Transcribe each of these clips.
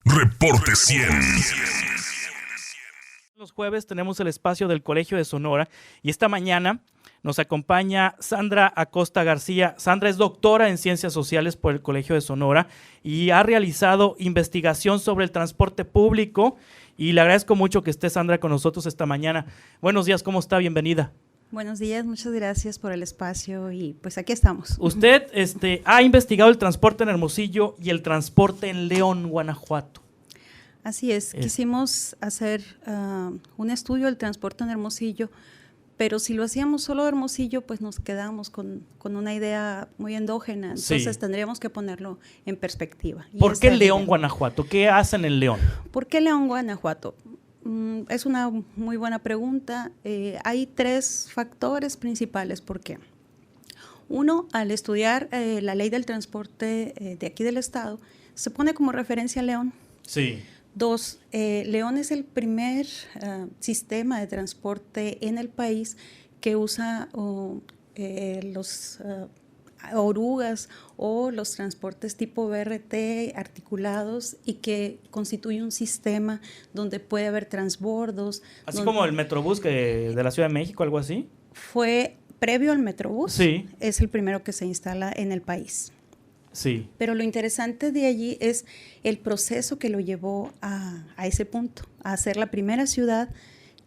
Reporte 100. Los jueves tenemos el espacio del Colegio de Sonora y esta mañana nos acompaña Sandra Acosta García. Sandra es doctora en Ciencias Sociales por el Colegio de Sonora y ha realizado investigación sobre el transporte público y le agradezco mucho que esté Sandra con nosotros esta mañana. Buenos días, ¿cómo está? Bienvenida. Buenos días, muchas gracias por el espacio y pues aquí estamos. Usted ha investigado el transporte en Hermosillo y el transporte en León, Guanajuato. Así es, quisimos hacer un estudio del transporte en Hermosillo, pero si lo hacíamos solo de Hermosillo, pues nos quedamos con una idea muy endógena, entonces tendríamos que ponerlo en perspectiva. ¿Por qué León, Guanajuato? ¿Qué hacen en León? ¿Por qué León, Guanajuato? Es una muy buena pregunta. Hay tres factores principales. ¿Por qué? Uno, al estudiar la ley del transporte de aquí del estado, se pone como referencia a León. Sí. Dos, León es el primer sistema de transporte en el país que usa los orugas o los transportes tipo BRT articulados y que constituye un sistema donde puede haber transbordos. Así como el Metrobús de la Ciudad de México, algo así. Fue previo al Metrobús, sí. Es el primero que se instala en el país. Sí. Pero lo interesante de allí es el proceso que lo llevó a ese punto, a ser la primera ciudad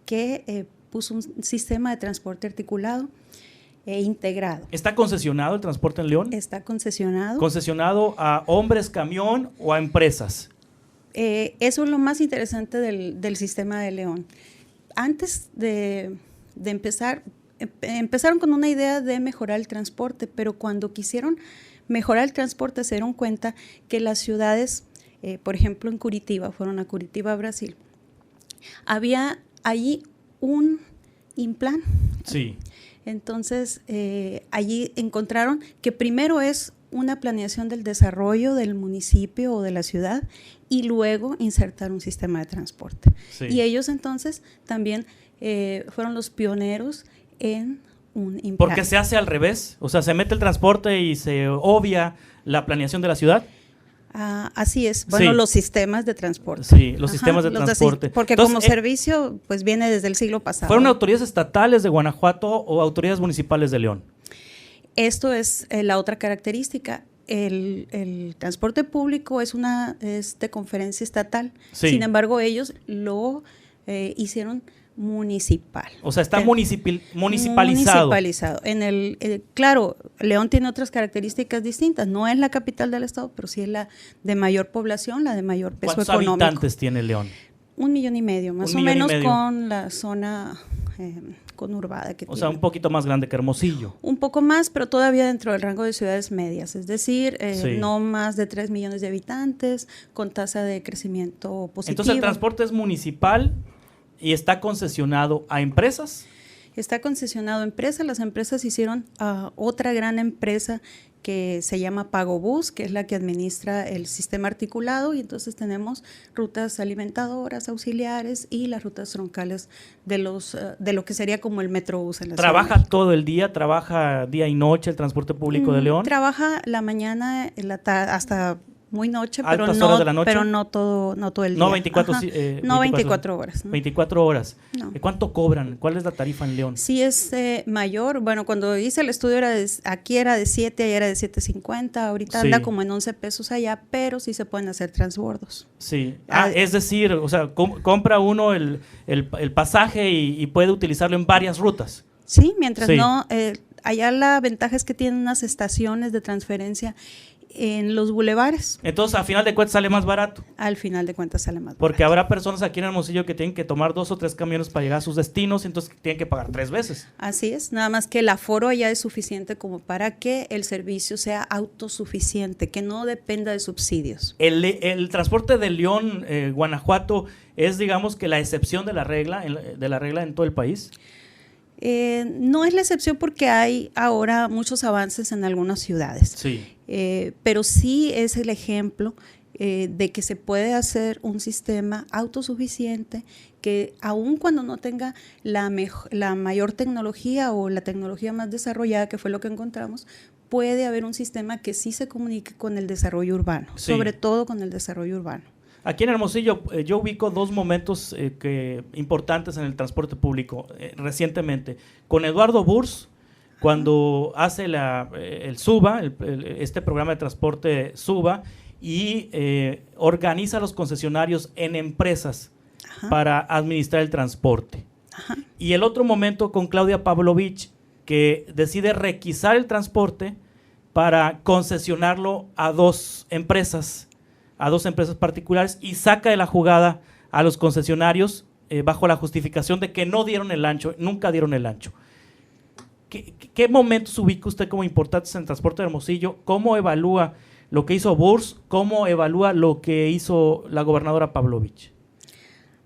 que puso un sistema de transporte articulado e integrado. ¿Está concesionado el transporte en León? Está concesionado. ¿Concesionado a hombres, camión o a empresas? Eso es lo más interesante del sistema de León. Antes de empezar, empezaron con una idea de mejorar el transporte, pero cuando quisieron mejorar el transporte se dieron cuenta que las ciudades, por ejemplo en Curitiba, fueron a Curitiba, Brasil, había allí un Implan. Sí. Entonces, allí encontraron que primero es una planeación del desarrollo del municipio o de la ciudad y luego insertar un sistema de transporte. Sí. Y ellos entonces también fueron los pioneros en un Implan. ¿Por qué se hace al revés? O sea, ¿se mete el transporte y se obvia la planeación de la ciudad? Así es. Bueno, sí. Los sistemas de transporte. Sí, los sistemas de transporte. Porque entonces, como servicio, pues viene desde el siglo pasado. ¿Fueron autoridades estatales de Guanajuato o autoridades municipales de León? Esto es la otra característica. El transporte público es de conferencia estatal. Sí. Sin embargo, ellos lo hicieron municipal. O sea, está municipalizado. Municipalizado. Claro, León tiene otras características distintas. No es la capital del estado, pero sí es la de mayor población, la de mayor peso económico. ¿Cuántos habitantes tiene León? 1,5 millones, más o menos, con la zona conurbada que tiene. O sea, un poquito más grande que Hermosillo. Un poco más, pero todavía dentro del rango de ciudades medias, es decir, sí. No más de 3 millones de habitantes, con tasa de crecimiento positivo. Entonces, el transporte es municipal y está concesionado a empresas. Está concesionado a empresas. Las empresas hicieron otra gran empresa que se llama Pagobús, que es la que administra el sistema articulado, y entonces tenemos rutas alimentadoras, auxiliares y las rutas troncales de lo que sería como el Metrobús en la ciudad. ¿Trabaja todo el día? ¿Trabaja día y noche el transporte público de León? Trabaja la mañana, la tarde, hasta muy noche, pero no, pero no todo el día. No 24, no 24 horas. ¿no? 24 horas. No. ¿Cuánto cobran? ¿Cuál es la tarifa en León? Sí es mayor. Bueno, cuando hice el estudio aquí era de 7, allá era de 7.50. Ahorita anda como en 11 pesos allá, pero sí se pueden hacer transbordos. Sí. Es decir, o sea, compra uno el pasaje y puede utilizarlo en varias rutas. Sí, mientras no. Allá la ventaja es que tienen unas estaciones de transferencia en los bulevares. Entonces, a final de cuentas sale más barato. Al final de cuentas sale más barato. Porque habrá personas aquí en Hermosillo que tienen que tomar 2 o 3 camiones para llegar a sus destinos, entonces tienen que pagar 3 veces. Así es, nada más que el aforo allá es suficiente como para que el servicio sea autosuficiente, que no dependa de subsidios. El transporte de León, Guanajuato, es, digamos, que la excepción de la regla en todo el país. No es la excepción porque hay ahora muchos avances en algunas ciudades. Sí. Pero sí es el ejemplo de que se puede hacer un sistema autosuficiente que aun cuando no tenga la mayor tecnología o la tecnología más desarrollada, que fue lo que encontramos, puede haber un sistema que sí se comunique con el desarrollo urbano, sí, sobre todo con el desarrollo urbano. Aquí en Hermosillo yo ubico dos momentos importantes en el transporte público recientemente. Con Eduardo Burs, cuando hace el SUBA, este programa de transporte SUBA, y organiza a los concesionarios en empresas para administrar el transporte. Y el otro momento con Claudia Pavlovich, que decide requisar el transporte para concesionarlo a dos empresas particulares, y saca de la jugada a los concesionarios bajo la justificación de que no dieron el ancho, nunca dieron el ancho. ¿Qué momentos ubica usted como importantes en el transporte de Hermosillo? ¿Cómo evalúa lo que hizo Burs? ¿Cómo evalúa lo que hizo la gobernadora Pavlovich?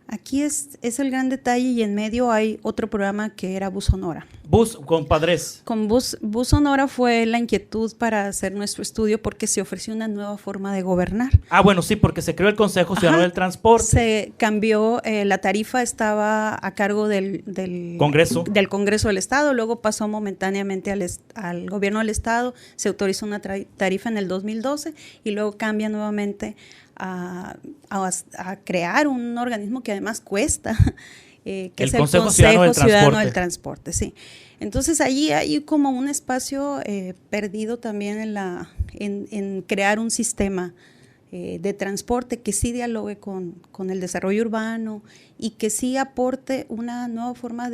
Aquí es el gran detalle, y en medio hay otro programa que era Bus Sonora. Bus con Padres. Con Bus Sonora fue la inquietud para hacer nuestro estudio, porque se ofreció una nueva forma de gobernar. Ah, bueno, sí, porque se creó el Consejo Ciudadano del Transporte. Se cambió, la tarifa estaba a cargo del Congreso del Estado, luego pasó momentáneamente al gobierno del Estado, se autorizó una tarifa en el 2012 y luego cambia nuevamente a crear un organismo que además cuesta, que es el Consejo Ciudadano del Transporte. Sí. Entonces allí hay como un espacio perdido también en crear un sistema de transporte que sí dialogue con el desarrollo urbano y que sí aporte una nueva forma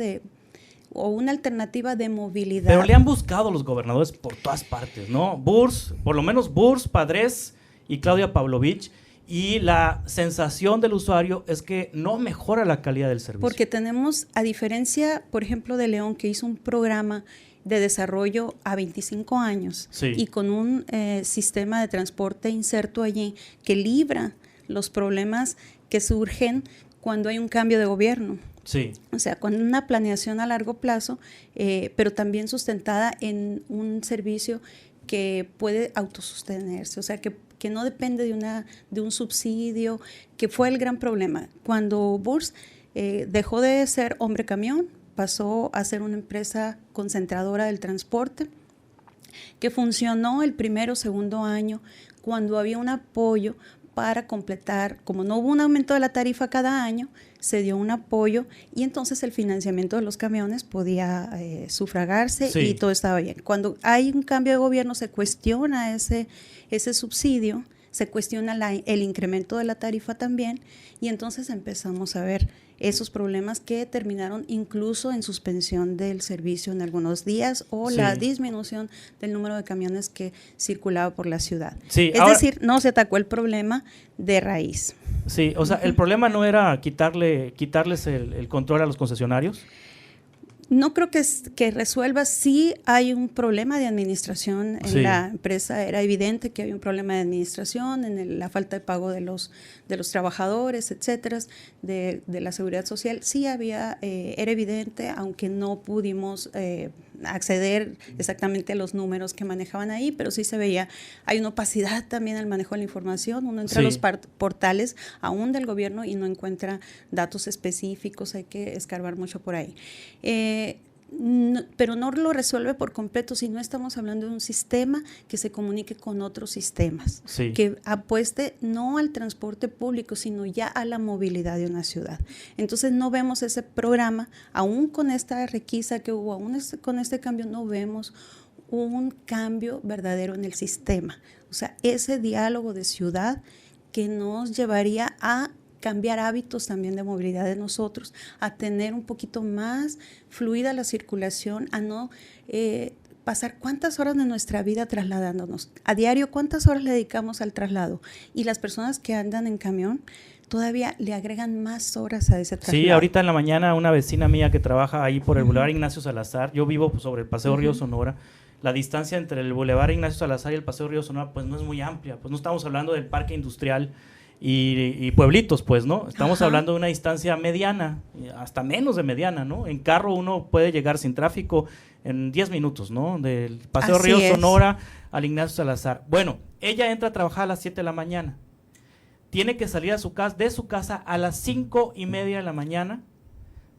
o una alternativa de movilidad. Pero le han buscado los gobernadores por todas partes, ¿no? Burs, por lo menos Burs, Padres y Claudia Pavlovich. Y la sensación del usuario es que no mejora la calidad del servicio. Porque tenemos, a diferencia, por ejemplo, de León, que hizo un programa de desarrollo a 25 años y con un sistema de transporte inserto allí que libra los problemas que surgen cuando hay un cambio de gobierno. Sí. O sea, con una planeación a largo plazo, pero también sustentada en un servicio que puede autosostenerse, o sea, que no depende de un subsidio, que fue el gran problema. Cuando Burs dejó de ser hombre camión, pasó a ser una empresa concentradora del transporte, que funcionó el primero o segundo año cuando había un apoyo para completar, como no hubo un aumento de la tarifa cada año, se dio un apoyo y entonces el financiamiento de los camiones podía sufragarse y todo estaba bien. Cuando hay un cambio de gobierno se cuestiona ese subsidio, se cuestiona el incremento de la tarifa también, y entonces empezamos a ver esos problemas que terminaron incluso en suspensión del servicio en algunos días o la disminución del número de camiones que circulaba por la ciudad. Es decir, no se atacó el problema de raíz. Sí, o sea, el problema no era quitarles el control a los concesionarios. No creo que resuelva. Sí hay un problema de administración en la empresa. Era evidente que había un problema de administración, en la falta de pago de los trabajadores, etcétera, de la seguridad social. Sí había, era evidente, aunque no pudimos acceder exactamente a los números que manejaban ahí, pero sí se veía. Hay una opacidad también al manejo de la información. Uno entra a los portales aún del gobierno y no encuentra datos específicos. Hay que escarbar mucho por ahí. Pero no lo resuelve por completo si no estamos hablando de un sistema que se comunique con otros sistemas, que apueste no al transporte público, sino ya a la movilidad de una ciudad. Entonces no vemos ese programa, aún con esta requisa que hubo, aún con este cambio, no vemos un cambio verdadero en el sistema. O sea, ese diálogo de ciudad que nos llevaría a cambiar hábitos también de movilidad de nosotros, a tener un poquito más fluida la circulación, a no pasar cuántas horas de nuestra vida trasladándonos. A diario, ¿cuántas horas le dedicamos al traslado? Y las personas que andan en camión todavía le agregan más horas a ese traslado. Sí, ahorita en la mañana una vecina mía que trabaja ahí por el Boulevard Ignacio Salazar, yo vivo sobre el Paseo Río Sonora, la distancia entre el Boulevard Ignacio Salazar y el Paseo Río Sonora pues no es muy amplia, pues no estamos hablando del parque industrial y pueblitos, pues, ¿no? Estamos hablando de una distancia mediana, hasta menos de mediana, ¿no? En carro uno puede llegar sin tráfico en 10 minutos, ¿no? Del Paseo Río Sonora al Ignacio Salazar. Bueno, ella entra a trabajar a las 7 de la mañana. Tiene que salir de su casa a las 5:30 de la mañana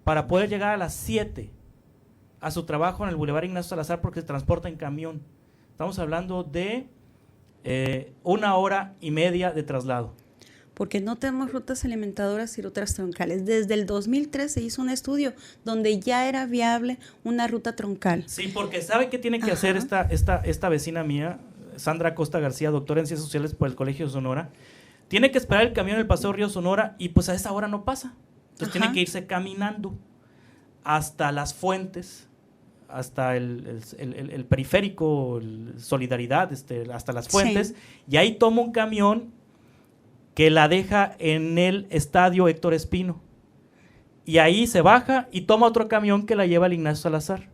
para poder llegar a las 7 a su trabajo en el Boulevard Ignacio Salazar porque se transporta en camión. Estamos hablando de 1 hora y media de traslado. porque no tenemos rutas alimentadoras y rutas troncales. Desde el 2003 se hizo un estudio donde ya era viable una ruta troncal. Sí, porque ¿sabe qué tiene que hacer esta vecina mía, Sandra Acosta García, doctora en Ciencias Sociales por el Colegio de Sonora? Tiene que esperar el camión en el Paseo Río Sonora y pues a esa hora no pasa. Entonces tiene que irse caminando hasta las fuentes, hasta el periférico, Solidaridad, hasta las fuentes, sí. Y ahí toma un camión que la deja en el estadio Héctor Espino. Y ahí se baja y toma otro camión que la lleva al Ignacio Salazar.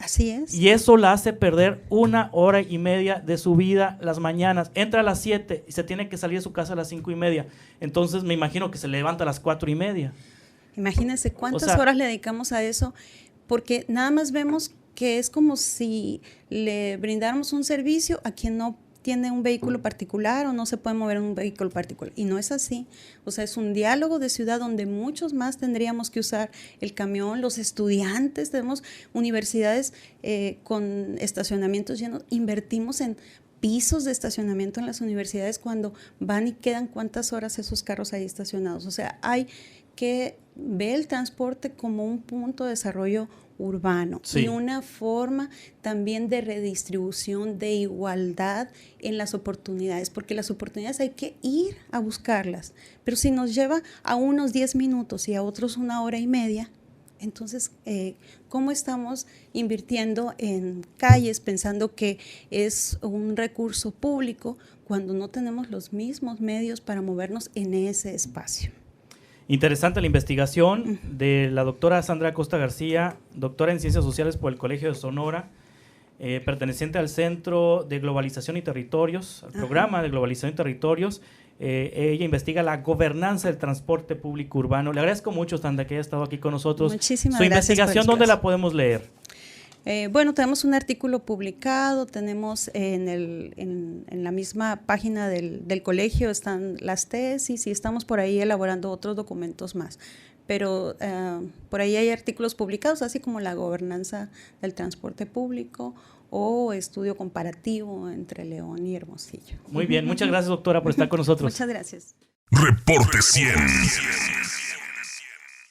Así es. Y eso la hace perder 1 hora y media de su vida las mañanas. Entra a las 7 y se tiene que salir de su casa a las 5:30. Entonces me imagino que se levanta a las 4:30. Imagínense cuántas horas le dedicamos a eso, porque nada más vemos que es como si le brindáramos un servicio a quien no tiene un vehículo particular o no se puede mover en un vehículo particular. Y no es así. O sea, es un diálogo de ciudad donde muchos más tendríamos que usar el camión, los estudiantes, tenemos universidades con estacionamientos llenos, invertimos en pisos de estacionamiento en las universidades cuando van y quedan cuántas horas esos carros ahí estacionados. O sea, hay que ver el transporte como un punto de desarrollo urbano, sí. Y una forma también de redistribución, de igualdad en las oportunidades, porque las oportunidades hay que ir a buscarlas, pero si nos lleva a unos 10 minutos y a otros 1 hora y media, entonces, ¿cómo estamos invirtiendo en calles pensando que es un recurso público cuando no tenemos los mismos medios para movernos en ese espacio? Interesante la investigación de la doctora Sandra Acosta García, doctora en Ciencias Sociales por el Colegio de Sonora, perteneciente al Centro de Globalización y Territorios, al programa de Globalización y Territorios. Ella investiga la gobernanza del transporte público urbano. Le agradezco mucho, Sandra, que haya estado aquí con nosotros. Muchísimas gracias. Su investigación, ¿dónde la podemos leer? Bueno, tenemos un artículo publicado, tenemos en la misma página del colegio están las tesis y estamos por ahí elaborando otros documentos más. Pero por ahí hay artículos publicados, así como la gobernanza del transporte público o estudio comparativo entre León y Hermosillo. Muy bien, muchas gracias, doctora, por estar con nosotros. Muchas gracias. Reporte 100.